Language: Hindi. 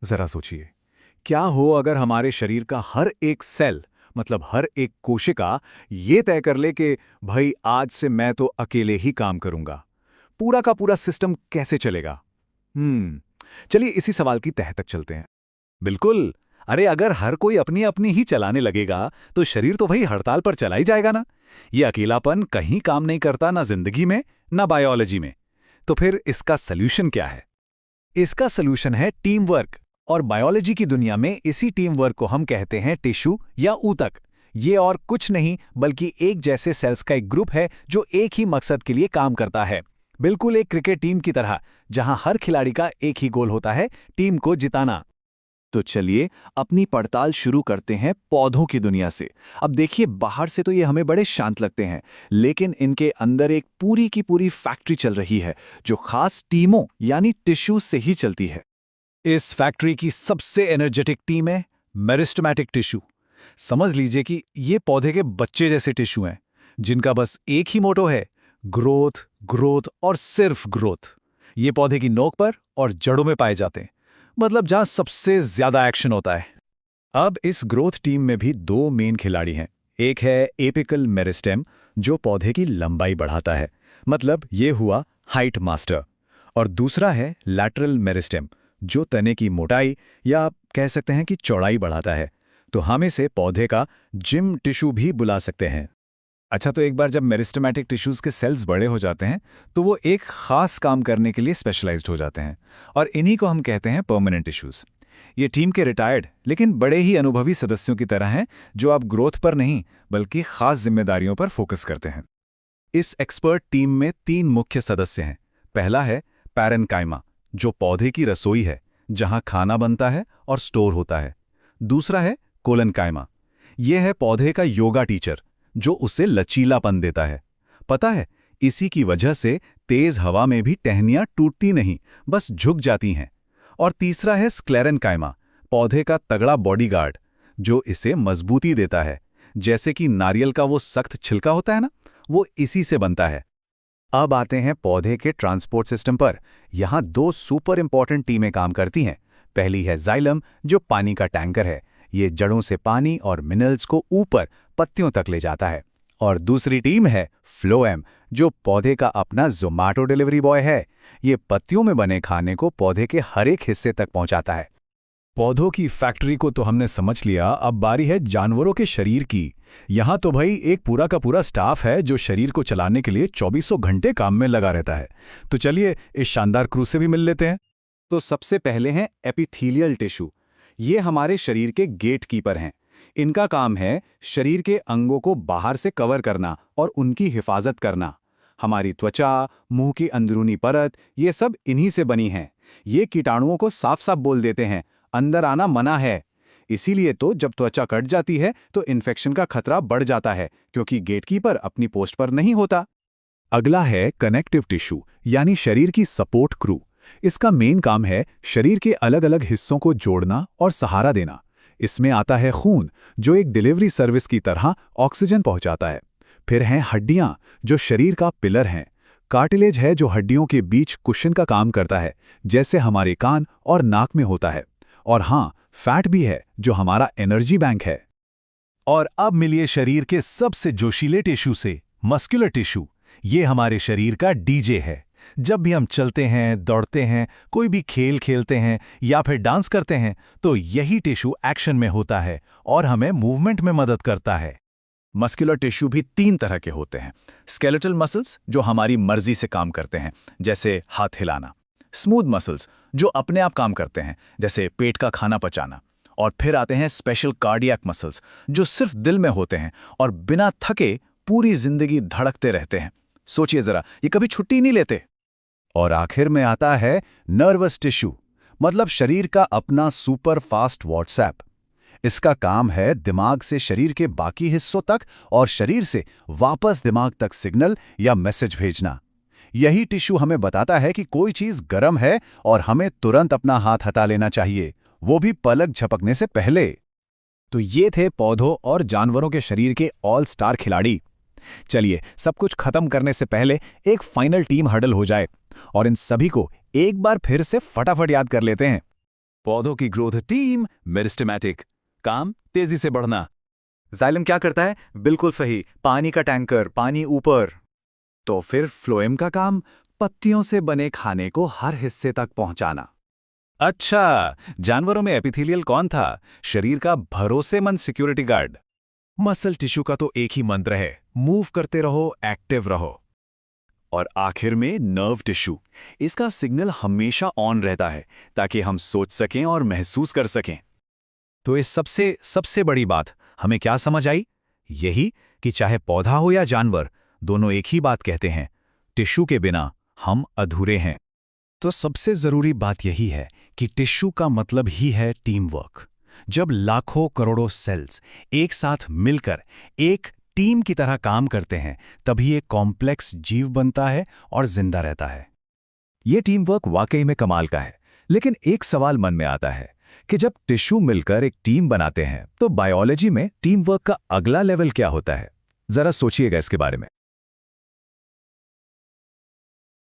जरा सोचिए, क्या हो अगर हमारे शरीर का हर एक सेल, मतलब हर एक कोशिका, ये तय कर ले कि भाई आज से मैं तो अकेले ही काम करूंगा। पूरा का पूरा सिस्टम कैसे चलेगा? हम्म चलिए इसी सवाल की तह तक चलते हैं। बिल्कुल। अरे अगर हर कोई अपनी अपनी ही चलाने लगेगा तो शरीर तो भाई हड़ताल पर चला ही जाएगा ना। ये अकेलापन कहीं काम नहीं करता, ना जिंदगी में ना बायोलॉजी में। तो फिर इसका सल्यूशन क्या है? इसका सलूशन है टीम वर्क। और बायोलॉजी की दुनिया में इसी टीम वर्क को हम कहते हैं टिश्यू या ऊतक। ये और कुछ नहीं बल्कि एक जैसे सेल्स का एक ग्रुप है जो एक ही मकसद के लिए काम करता है। बिल्कुल एक क्रिकेट टीम की तरह, जहां हर खिलाड़ी का एक ही गोल होता है, टीम को जिताना। तो चलिए अपनी पड़ताल शुरू करते हैं पौधों की दुनिया से। अब देखिए, बाहर से तो ये हमें बड़े शांत लगते हैं, लेकिन इनके अंदर एक पूरी की पूरी फैक्ट्री चल रही है जो खास टीमों यानी टिश्यू से ही चलती है। इस फैक्ट्री की सबसे एनर्जेटिक टीम है मेरिस्टेमेटिक टिश्यू। समझ लीजिए कि ये पौधे के बच्चे जैसे टिश्यू हैं, जिनका बस एक ही मोटो है, ग्रोथ, ग्रोथ और सिर्फ ग्रोथ। ये पौधे की नोक पर और जड़ों में पाए जाते हैं, मतलब जहां सबसे ज्यादा एक्शन होता है। अब इस ग्रोथ टीम में भी दो मेन खिलाड़ी हैं। एक है एपिकल मेरिस्टेम, जो पौधे की लंबाई बढ़ाता है, मतलब ये हुआ हाइट मास्टर। और दूसरा है लैटरल मेरिस्टेम, जो तने की मोटाई या आप कह सकते हैं कि चौड़ाई बढ़ाता है। तो हम इसे पौधे का जिम टिश्यू भी बुला सकते हैं। अच्छा, तो एक बार जब मेरिस्टेमेटिक टिश्यूज के सेल्स बड़े हो जाते हैं तो वो एक खास काम करने के लिए स्पेशलाइज्ड हो जाते हैं, और इन्हीं को हम कहते हैं परमानेंट टिश्यूज। ये टीम के रिटायर्ड लेकिन बड़े ही अनुभवी सदस्यों की तरह हैं, जो अब ग्रोथ पर नहीं बल्कि खास जिम्मेदारियों पर फोकस करते हैं। इस एक्सपर्ट टीम में 3 मुख्य सदस्य हैं। पहला है पैरेन्काइमा, जो पौधे की रसोई है, जहां खाना बनता है और स्टोर होता है। दूसरा है कोलनकाइमा, यह है पौधे का योगा टीचर, जो उसे लचीलापन देता है। पता है, इसी की वजह से तेज हवा में भी टहनियां टूटती नहीं, बस झुक जाती हैं। और तीसरा है स्क्लेरेन्काइमा, पौधे का तगड़ा बॉडीगार्ड, जो इसे मजबूती देता है। जैसे कि नारियल का वो सख्त छिलका होता है ना, वो इसी से बनता है। अब आते हैं पौधे के ट्रांसपोर्ट सिस्टम पर। यहाँ 2 सुपर इंपॉर्टेंट टीमें काम करती हैं। पहली है जाइलम, जो पानी का टैंकर है। ये जड़ों से पानी और मिनरल्स को ऊपर पत्तियों तक ले जाता है। और दूसरी टीम है फ्लोएम, जो पौधे का अपना ज़ोमैटो डिलीवरी बॉय है। ये पत्तियों में बने खाने को पौधे के हर एक हिस्से तक पहुंचाता है। पौधों की फैक्ट्री को तो हमने समझ लिया, अब बारी है जानवरों के शरीर की। यहाँ तो भाई एक पूरा का पूरा स्टाफ है जो शरीर को चलाने के लिए चौबीसों घंटे काम में लगा रहता है। तो चलिए इस शानदार क्रू से भी मिल लेते हैं। तो सबसे पहले हैं एपिथेलियल टिश्यू। ये हमारे शरीर के गेट कीपर हैं। इनका काम है शरीर के अंगों को बाहर से कवर करना और उनकी हिफाजत करना। हमारी त्वचा, मुंह की अंदरूनी परत, ये सब इन्हीं से बनी हैं। ये कीटाणुओं को साफ साफ बोल देते हैं, अंदर आना मना है। इसीलिए तो जब त्वचा कट जाती है तो इन्फेक्शन का खतरा बढ़ जाता है, क्योंकि गेटकीपर अपनी पोस्ट पर नहीं होता। अगला है कनेक्टिव टिश्यू, यानी शरीर की सपोर्ट क्रू। इसका मेन काम है शरीर के अलग अलग हिस्सों को जोड़ना और सहारा देना। इसमें आता है खून, जो एक डिलीवरी सर्विस की तरह ऑक्सीजन पहुंचाता है। फिर हैं हड्डियां, जो शरीर का पिलर हैं। कार्टिलेज है जो हड्डियों के बीच कुशन का काम करता है, जैसे हमारे कान और नाक में होता है। और हाँ, फैट भी है, जो हमारा एनर्जी बैंक है। और अब मिलिए शरीर के सबसे जोशीले टिश्यू से, मस्कुलर टिश्यू। ये हमारे शरीर का डीजे है। जब भी हम चलते हैं, दौड़ते हैं, कोई भी खेल खेलते हैं या फिर डांस करते हैं, तो यही टिश्यू एक्शन में होता है और हमें मूवमेंट में मदद करता है। मस्कुलर टिश्यू भी 3 तरह के होते हैं। स्केलेटल मसल्स, जो हमारी मर्जी से काम करते हैं, जैसे हाथ हिलाना। स्मूथ मसल्स, जो अपने आप काम करते हैं, जैसे पेट का खाना पचाना। और फिर आते हैं स्पेशल कार्डियक मसल्स, जो सिर्फ दिल में होते हैं और बिना थके पूरी जिंदगी धड़कते रहते हैं। सोचिए जरा, ये कभी छुट्टी नहीं लेते। और आखिर में आता है नर्वस टिश्यू, मतलब शरीर का अपना सुपर फास्ट व्हाट्सएप। इसका काम है दिमाग से शरीर के बाकी हिस्सों तक और शरीर से वापस दिमाग तक सिग्नल या मैसेज भेजना। यही टिश्यू हमें बताता है कि कोई चीज गर्म है और हमें तुरंत अपना हाथ हटा लेना चाहिए, वो भी पलक झपकने से पहले। तो ये थे पौधों और जानवरों के शरीर के ऑल स्टार खिलाड़ी। चलिए सब कुछ खत्म करने से पहले एक फाइनल टीम हडल हो जाए और इन सभी को एक बार फिर से फटाफट याद कर लेते हैं। पौधों की ग्रोथ टीम मेरिस्टेमेटिक, काम तेजी से बढ़ना। जाइलम क्या करता है? बिल्कुल सही, पानी का टैंकर, पानी ऊपर। तो फिर फ्लोएम का काम पत्तियों से बने खाने को हर हिस्से तक पहुंचाना। अच्छा, जानवरों में एपिथेलियल कौन था? शरीर का भरोसेमंद सिक्योरिटी गार्ड। मसल टिश्यू का तो एक ही मंत्र है, मूव करते रहो, एक्टिव रहो। और आखिर में नर्व टिश्यू, इसका सिग्नल हमेशा ऑन रहता है ताकि हम सोच सकें और महसूस कर सकें। तो इस सबसे बड़ी बात हमें क्या समझ आई? यही कि चाहे पौधा हो या जानवर, दोनों एक ही बात कहते हैं, टिश्यू के बिना हम अधूरे हैं। तो सबसे जरूरी बात यही है कि टिश्यू का मतलब ही है टीम वर्क। जब लाखों करोड़ों सेल्स एक साथ मिलकर एक टीम की तरह काम करते हैं, तभी एक कॉम्प्लेक्स जीव बनता है और जिंदा रहता है। ये टीम वर्क वाकई में कमाल का है, लेकिन एक सवाल मन में आता है कि जब टिश्यू मिलकर एक टीम बनाते हैं तो बायोलॉजी में टीम वर्क का अगला लेवल क्या होता है? जरा सोचिएगा इसके बारे में।